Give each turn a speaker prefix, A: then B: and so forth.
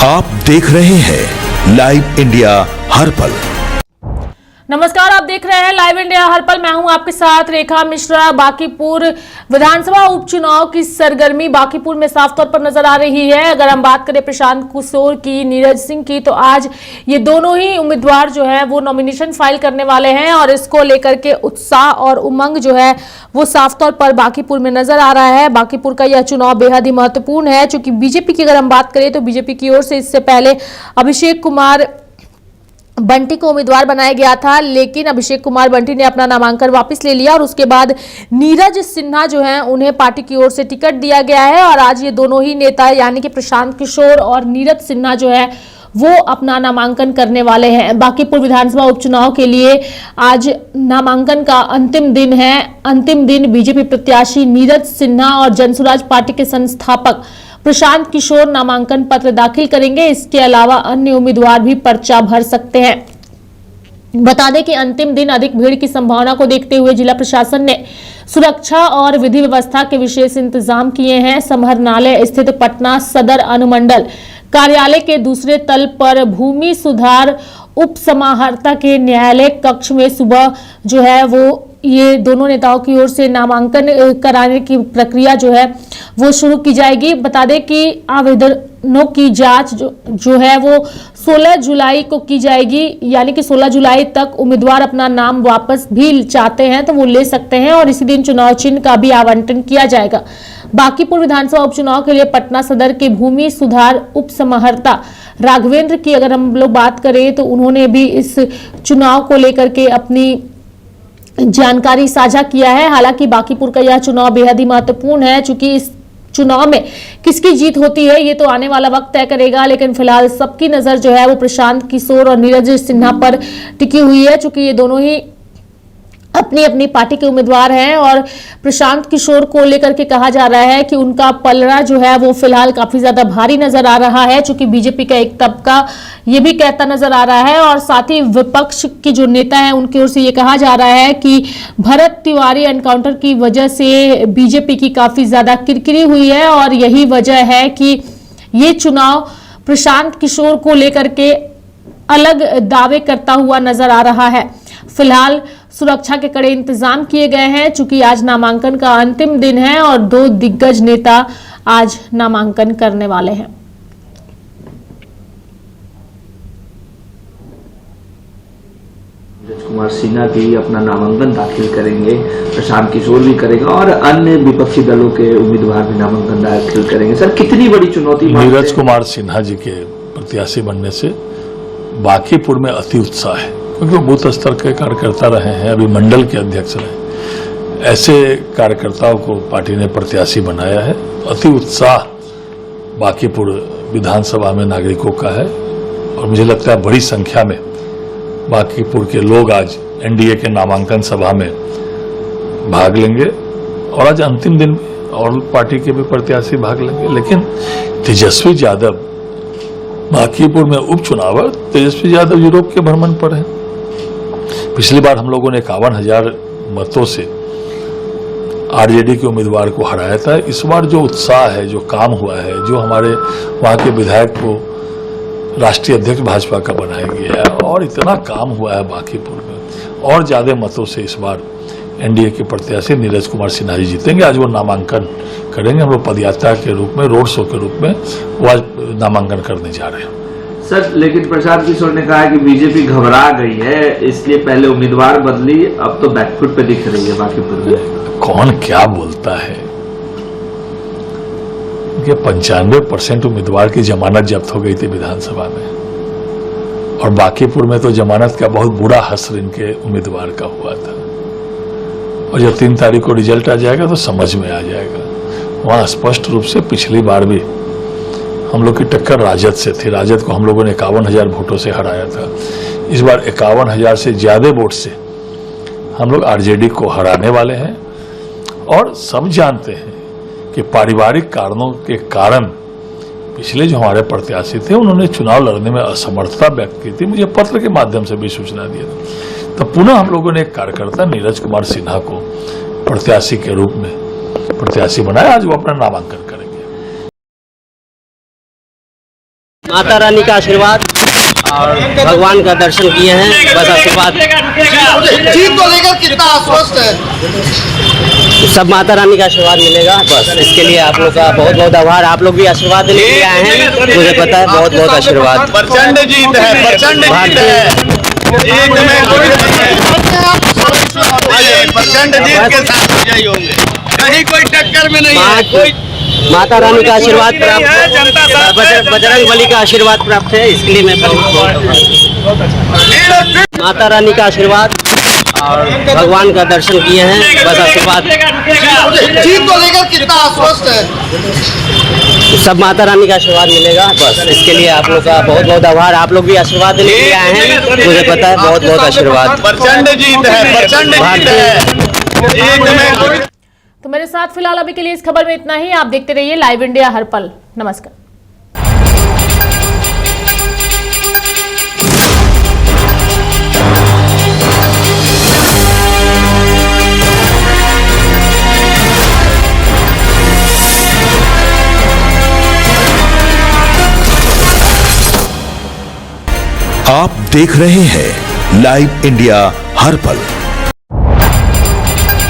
A: आप देख रहे हैं लाइव इंडिया हर पल।
B: नमस्कार, आप देख रहे हैं लाइव इंडिया हर पल। मैं हूं आपके साथ रेखा मिश्रा। बांकीपुर विधानसभा उपचुनाव की सरगर्मी बांकीपुर में साफ तौर पर नजर आ रही है। अगर हम बात करें प्रशांत किशोर की, नीरज सिंह की, तो आज ये दोनों ही उम्मीदवार जो है वो नॉमिनेशन फाइल करने वाले हैं और इसको लेकर के उत्साह और उमंग जो है वो साफ तौर पर बांकीपुर में नजर आ रहा है। बांकीपुर का यह चुनाव बेहद ही महत्वपूर्ण है, चूंकि बीजेपी की अगर हम बात करें तो बीजेपी की ओर से इससे पहले अभिषेक कुमार बंटी को उम्मीदवार बनाया गया था, लेकिन अभिषेक कुमार बंटी ने अपना नामांकन वापस ले लिया और उसके बाद नीरज सिन्हा जो हैं उन्हें पार्टी की ओर से टिकट दिया गया है। और आज ये दोनों ही नेता यानी कि प्रशांत किशोर और नीरज सिन्हा जो है वो अपना नामांकन करने वाले हैं। बांकीपुर विधानसभा उपचुनाव के लिए आज नामांकन का अंतिम दिन है। अंतिम दिन बीजेपी प्रत्याशी नीरज सिन्हा और जनसुराज पार्टी के संस्थापक प्रशांत किशोर नामांकन पत्र दाखिल करेंगे। इसके अलावा अन्य उम्मीदवार भी पर्चा भर सकते हैं। बता दें कि अंतिम दिन अधिक भीड़ की संभावना को देखते हुए जिला प्रशासन ने सुरक्षा और विधि व्यवस्था के विशेष इंतजाम किए हैं। समाहरणालय स्थित पटना सदर अनुमंडल कार्यालय के दूसरे तल पर भूमि सुधार उप समाहर्ता के न्यायालय कक्ष में सुबह जो है वो ये दोनों नेताओं की ओर से नामांकन कराने की प्रक्रिया जो है वो शुरू की जाएगी। बता दें कि आवेदनों की जांच जो है वो 16 जुलाई को की जाएगी, यानी कि 16 जुलाई तक उम्मीदवार अपना नाम वापस भी चाहते हैं तो वो ले सकते हैं और इसी दिन चुनाव चिन्ह का भी आवंटन किया जाएगा। बांकीपुर विधानसभा उपचुनाव के लिए पटना सदर के भूमि सुधार उप समाहर्ता राघवेंद्र की अगर हम लोग बात करें तो उन्होंने भी इस चुनाव को लेकर के अपनी जानकारी साझा किया है। हालांकि बांकीपुर का यह चुनाव बेहद ही महत्वपूर्ण है, चूंकि इस चुनाव में किसकी जीत होती है ये तो आने वाला वक्त तय करेगा, लेकिन फिलहाल सबकी नजर जो है वो प्रशांत किशोर और नीरज सिन्हा पर टिकी हुई है, चूंकि ये दोनों ही अपनी अपनी पार्टी के उम्मीदवार हैं। और प्रशांत किशोर को लेकर के कहा जा रहा है कि उनका पलड़ा जो है वो फिलहाल काफी ज्यादा भारी नजर आ रहा है, चूंकि बीजेपी का एक तबका ये भी कहता नजर आ रहा है और साथ ही विपक्ष के जो नेता हैं उनकी ओर से ये कहा जा रहा है कि भरत तिवारी एनकाउंटर की वजह से बीजेपी की काफी ज्यादा किरकिरी हुई है और यही वजह है कि ये चुनाव प्रशांत किशोर को लेकर के अलग दावे करता हुआ नजर आ रहा है। फिलहाल सुरक्षा के कड़े इंतजाम किए गए हैं, चूंकि आज नामांकन का अंतिम दिन है और दो दिग्गज नेता आज नामांकन करने वाले हैं।
C: नीरज कुमार सिन्हा भी अपना नामांकन दाखिल करेंगे, प्रशांत किशोर भी करेंगे और अन्य विपक्षी दलों के उम्मीदवार भी नामांकन दाखिल करेंगे। सर, कितनी बड़ी चुनौती?
D: नीरज कुमार सिन्हा जी के प्रत्याशी बनने से बांकीपुर में अति उत्साह है, क्योंकि वो बूथ स्तर के कार्यकर्ता रहे हैं, अभी मंडल के अध्यक्ष रहे। ऐसे कार्यकर्ताओं को पार्टी ने प्रत्याशी बनाया है। अति उत्साह बांकीपुर विधानसभा में नागरिकों का है और मुझे लगता है बड़ी संख्या में बांकीपुर के लोग आज एनडीए के नामांकन सभा में भाग लेंगे और आज अंतिम दिन और पार्टी के भी प्रत्याशी भाग लेंगे। लेकिन तेजस्वी यादव बांकीपुर में उपचुनाव, तेजस्वी यादव यूरोप के भ्रमण पर है। पिछली बार हम लोगों ने 51,000 मतों से आरजेडी के उम्मीदवार को हराया था। इस बार जो उत्साह है, जो काम हुआ है, जो हमारे वहां के विधायक को राष्ट्रीय अध्यक्ष भाजपा का बनाया गया है और इतना काम हुआ है बांकीपुर में, और ज्यादा मतों से इस बार एनडीए के प्रत्याशी नीरज कुमार सिन्हा जी जीतेंगे। आज वो नामांकन करेंगे। हम लोग पदयात्रा के रूप में, रोड शो के रूप में वो आज नामांकन करने जा रहे हैं।
C: सर, लेकिन प्रशांत किशोर ने कहा कि बीजेपी घबरा गई है, इसलिए पहले उम्मीदवार बदली, अब तो बैकफुट पे दिख रही है बांकीपुर में।
D: कौन क्या बोलता है कि 95% उम्मीदवार की जमानत जब्त हो गई थी विधानसभा में, और बांकीपुर में तो जमानत का बहुत बुरा हश्र इनके उम्मीदवार का हुआ था। और जब 3 तारीख को रिजल्ट आ जाएगा तो समझ में आ जाएगा। वहां स्पष्ट रूप से पिछली बार भी हम लोग की टक्कर राजद से थी। राजद को हम लोगों ने 51,000 वोटों से हराया था। इस बार 51,000 से ज्यादा वोट से हम लोग आरजेडी को हराने वाले हैं। और सब जानते हैं कि पारिवारिक कारणों के कारण पिछले जो हमारे प्रत्याशी थे उन्होंने चुनाव लड़ने में असमर्थता व्यक्त की थी। मुझे पत्र के माध्यम से भी सूचना दिया था। तो पुनः हम लोगों ने एक कार्यकर्ता नीरज कुमार सिन्हा को प्रत्याशी के रूप में प्रत्याशी बनाया। आज वो अपना नामांकन करेंगे।
E: माता रानी का आशीर्वाद और भगवान का दर्शन किए हैं, बस आशीर्वाद।
F: जीत को लेकर कितना आश्वस्त है?
E: सब माता रानी का आशीर्वाद मिलेगा, बस इसके लिए आप लोग का बहुत बहुत आभार। आप लोग भी आशीर्वाद देने के लिए आए हैं, मुझे पता है, बहुत बहुत आशीर्वाद।
F: प्रचंड जीत है, प्रचंड जीत है, प्रचंड जीत के साथ विजयी होंगे, कहीं कोई टक्कर में नहीं है। कोई
E: माता रानी का आशीर्वाद प्राप्त, बजरंग बली का आशीर्वाद प्राप्त है, इसके लिए मैं माता रानी का आशीर्वाद और भगवान का दर्शन किए हैं, बस आशीर्वाद।
F: जीत को लेकर कितना आश्वस्त है?
E: सब माता रानी का आशीर्वाद मिलेगा, बस इसके लिए आप लोग का बहुत बहुत आभार। आप लोग भी आशीर्वाद देने के लिए आए हैं, मुझे पता है, बहुत बहुत आशीर्वाद।
F: प्रचंड जीत है, प्रचंड जीत है।
B: तो मेरे साथ फिलहाल अभी के लिए इस खबर में इतना ही। आप देखते रहिए लाइव इंडिया हर पल। नमस्कार।
A: आप देख रहे हैं लाइव इंडिया हर पल।